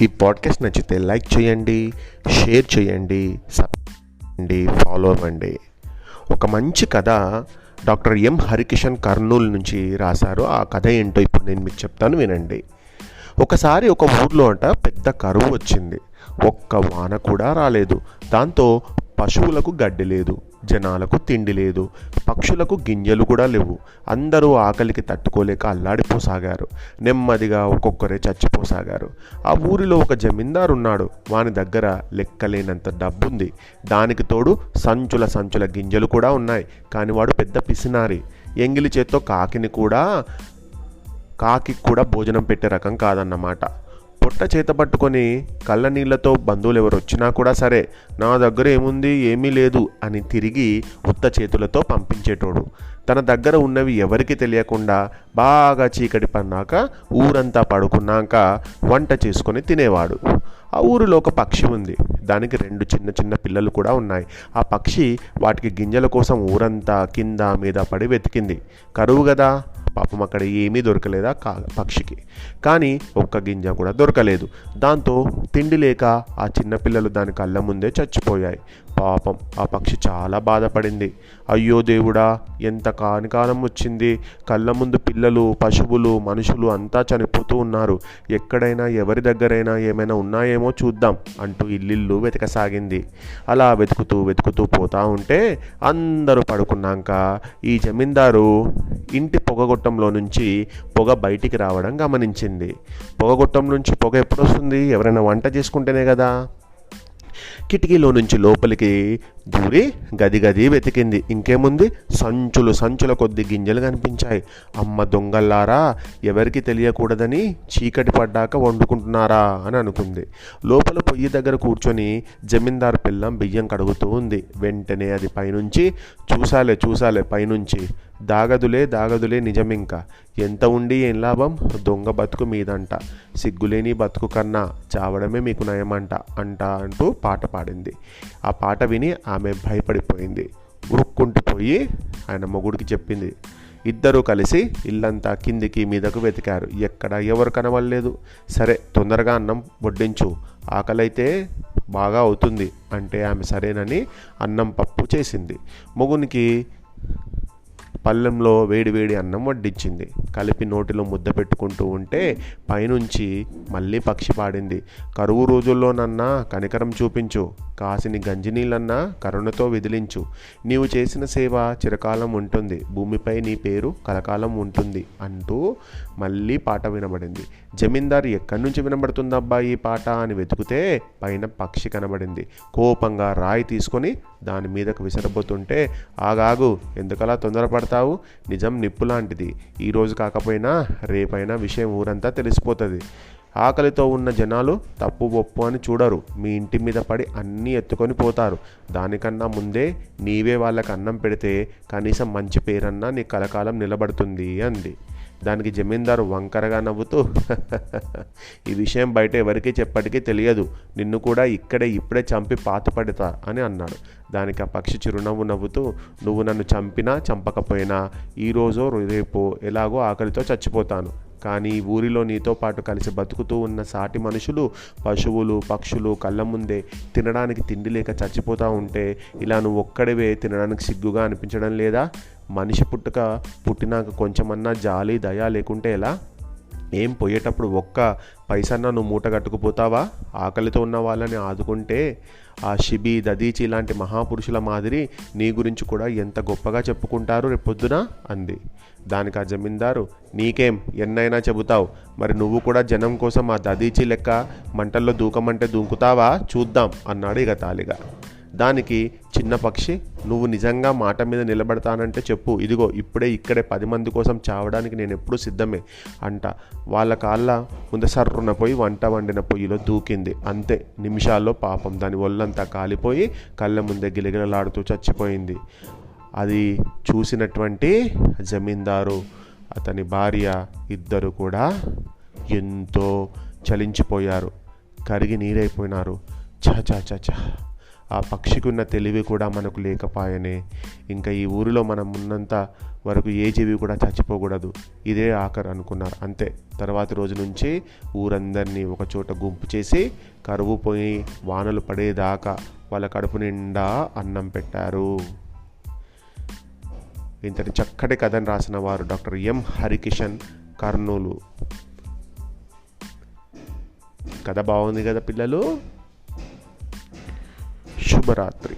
ఈ పాడ్కాస్ట్ నచ్చితే లైక్ చేయండి, షేర్ చేయండి, సబ్స్క్రైబ్ ఫాలో అవ్వండి. ఒక మంచి కథ డాక్టర్ ఎం హరికిషన్ కర్నూలు నుంచి రాశారు. ఆ కథ ఏంటో ఇప్పుడు నేను మీకు చెప్తాను, వినండి. ఒకసారి ఒక ఊర్లో పెద్ద కరువు వచ్చింది. ఒక్క వాన కూడా రాలేదు. దాంతో పశువులకు గడ్డి లేదు, జనాలకు తిండి లేదు, పక్షులకు గింజలు కూడా లేవు. అందరూ ఆకలికి తట్టుకోలేక అల్లాడిపోసాగారు. నెమ్మదిగా ఒక్కొక్కరే చచ్చిపోసాగారు. ఆ ఊరిలో ఒక జమీందారు ఉన్నాడు. వాని దగ్గర లెక్కలేనంత డబ్బుంది. దానికి తోడు సంచుల సంచుల గింజలు కూడా ఉన్నాయి. కానీ వాడు పెద్ద పిసినారి. ఎంగిలి చేత్తో కాకి కూడా భోజనం పెట్టే రకం కాదన్నమాట. పొట్ట చేత పట్టుకొని కళ్ళ నీళ్లతో బంధువులు ఎవరు వచ్చినా కూడా సరే, నా దగ్గర ఏముంది, ఏమీ లేదు అని తిరిగి ఉత్త చేతులతో పంపించేటోడు. తన దగ్గర ఉన్నవి ఎవరికి తెలియకుండా బాగా చీకటి పన్నాక ఊరంతా పడుకున్నాక వంట చేసుకొని తినేవాడు. ఆ ఊరిలో ఒక పక్షి ఉంది. దానికి 2 చిన్న చిన్న పిల్లలు కూడా ఉన్నాయి. ఆ పక్షి వాటికి గింజల కోసం ఊరంతా కింద మీద పడి వెతికింది. కరువు కదా, పాపం అక్కడ ఏమీ దొరకలేదా పక్షికి. కానీ ఒక్క గింజ కూడా దొరకలేదు. దాంతో తిండి లేక ఆ చిన్నపిల్లలు దాని కళ్ళ ముందే చచ్చిపోయాయి. పాపం ఆ పక్షి చాలా బాధపడింది. అయ్యో దేవుడా, ఎంత కాలం వచ్చింది. కళ్ళ ముందు పిల్లలు, పశువులు, మనుషులు అంతా చనిపోతూ ఉన్నారు. ఎక్కడైనా ఎవరి దగ్గరైనా ఏమైనా ఉన్నాయేమో చూద్దాం అంటూ ఇల్లిల్లు వెతకసాగింది. అలా వెతుకుతూ పోతా ఉంటే అందరూ పడుకున్నాక ఈ జమీందారు ఇంటి పొగగొట్టంలో నుంచి పొగ బయటికి రావడం గమనించింది. పొగగొట్టం నుంచి పొగ ఎప్పుడు వస్తుంది? ఎవరైనా వంట చేసుకుంటేనే కదా. కిటికీలో నుంచి లోపలికి దూరి గది వెతికింది. ఇంకేముంది, సంచుల కొద్ది గింజలు కనిపించాయి. అమ్మ దొంగల్లారా, ఎవరికి తెలియకూడదని చీకటి పడ్డాక వండుకుంటున్నారా అని అనుకుంది. లోపల పొయ్యి దగ్గర కూర్చొని జమీందారు పిల్లం బియ్యం కడుగుతూ ఉంది. వెంటనే అది పైనుంచి చూసాలే పైనుంచి, దాగదులే నిజమింకా, ఎంత ఉండి ఏం లాభం, దొంగ బతుకు మీదంట, సిగ్గులేని బతుకు కన్నా చావడమే మీకు నయమంట అంటూ పాట పాడింది. ఆ పాట విని ఆమె భయపడిపోయింది. ఉరుక్కుంటుపోయి ఆయన మొగుడికి చెప్పింది. ఇద్దరూ కలిసి ఇల్లంతా కిందికి మీదకు వెతికారు. ఎక్కడ ఎవరు కనవలేదు. సరే, తొందరగా అన్నం వడ్డించు, ఆకలైతే బాగా అవుతుంది అంటే ఆమె సరేనని అన్నం పప్పు చేసింది. మొగునికి పళ్ళెంలో వేడి అన్నం వడ్డించింది. కలిపి నోటిలో ముద్ద పెట్టుకుంటూ ఉంటే పైనుంచి మళ్ళీ పక్షి పాడింది. కరువు రోజుల్లోనన్నా కనికరం చూపించు, కాసిని గంజినీళ్ళన్నా కరుణతో విదిలించు, నీవు చేసిన సేవ చిరకాలం ఉంటుంది, భూమిపై నీ పేరు కలకాలం ఉంటుంది అంటూ మళ్ళీ పాట వినబడింది. జమీందారు ఎక్కడి నుంచి వినబడుతుందబ్బా ఈ పాట అని వెతికితే పైన పక్షి కనబడింది. కోపంగా రాయి తీసుకొని దాని మీదకు విసరబోతుంటే, ఆగాగు, ఎందుకలా తొందరపడతావు, నిజం నిప్పు లాంటిది, ఈరోజు కాకపోయినా రేపైనా విషయం ఊరంతా తెలిసిపోతుంది. ఆకలితో ఉన్న జనాలు తప్పు ఒప్పు అని చూడరు, మీ ఇంటి మీద పడి అన్నీ ఎత్తుకొని పోతారు. దానికన్నా ముందే నీవే వాళ్ళకి అన్నం పెడితే కనీసం మంచి పేరన్నా నీ కలకాలం నిలబడుతుంది అంది. దానికి జమీందారు వంకరగా నవ్వుతూ, ఈ విషయం బయట ఎవరికీ చెప్పటికీ తెలియదు, నిన్ను కూడా ఇప్పుడే చంపి పాతపడతా అని అన్నాడు. దానికి ఆ పక్షి చిరునవ్వు నవ్వుతూ, నువ్వు నన్ను చంపినా చంపకపోయినా ఈరోజో రేపో ఎలాగో ఆకలితో చచ్చిపోతాను. కానీ ఊరిలో నీతో పాటు కలిసి బతుకుతూ ఉన్న సాటి మనుషులు, పశువులు, పక్షులు కళ్ళ ముందే తినడానికి తిండి లేక చచ్చిపోతూ ఉంటే ఇలా నువ్వు ఒక్కడివే తినడానికి సిగ్గుగా అనిపించడం లేదా? మనిషి పుట్టినాక కొంచెమన్నా జాలి దయ లేకుంటే ఎలా? ఏం పోయేటప్పుడు ఒక్క పైసన్నా నువ్వు మూట కట్టుకుపోతావా? ఆకలితో ఉన్న వాళ్ళని ఆదుకుంటే ఆ షిబి, దదీచి లాంటి మహాపురుషుల మాదిరి నీ గురించి కూడా ఎంత గొప్పగా చెప్పుకుంటారు రేపొద్దున అంది. దానికి ఆ జమీందారు, నీకేం ఎన్నైనా చెబుతావు, మరి నువ్వు కూడా జనం కోసం ఆ దదీచి లెక్క మంటల్లో దూకమంటే దూకుతావా చూద్దాం అన్నాడు ఇక తాలిగా. దానికి చిన్న పక్షి, నువ్వు నిజంగా మాట మీద నిలబడతానంటే చెప్పు, ఇదిగో ఇక్కడే 10 మంది కోసం చావడానికి నేను ఎప్పుడూ సిద్ధమే అంట వాళ్ళ కాళ్ళ ముందు సర్రున పోయి వంట వండిన పొయ్యిలో దూకింది. అంతే, నిమిషాల్లో పాపం దాని ఒళ్ళంతా కాలిపోయి కళ్ళ ముందే గిలగిలలాడుతూ చచ్చిపోయింది. అది చూసినటువంటి జమీందారు, అతని భార్య ఇద్దరు కూడా ఎంతో చలించిపోయారు, కరిగి నీరైపోయినారు. చ ఆ పక్షికి ఉన్న తెలివి కూడా మనకు లేకపాయనే. ఇంకా ఈ ఊరిలో మనం ఉన్నంత వరకు ఏ జీవి కూడా చచ్చిపోకూడదు, ఇదే ఆఖరు అనుకున్నారు. అంతే, తర్వాతి రోజు నుంచి ఊరందరినీ ఒక చోట గుంపు చేసి కరువు పోయి వానలు పడేదాకా వాళ్ళ కడుపు నిండా అన్నం పెట్టారు. ఇంతటి చక్కటి కథను రాసిన వారు డాక్టర్ ఎం హరికిషన్, కర్నూలు. కథ బాగుంది కదా పిల్లలు? శుభరాత్రి.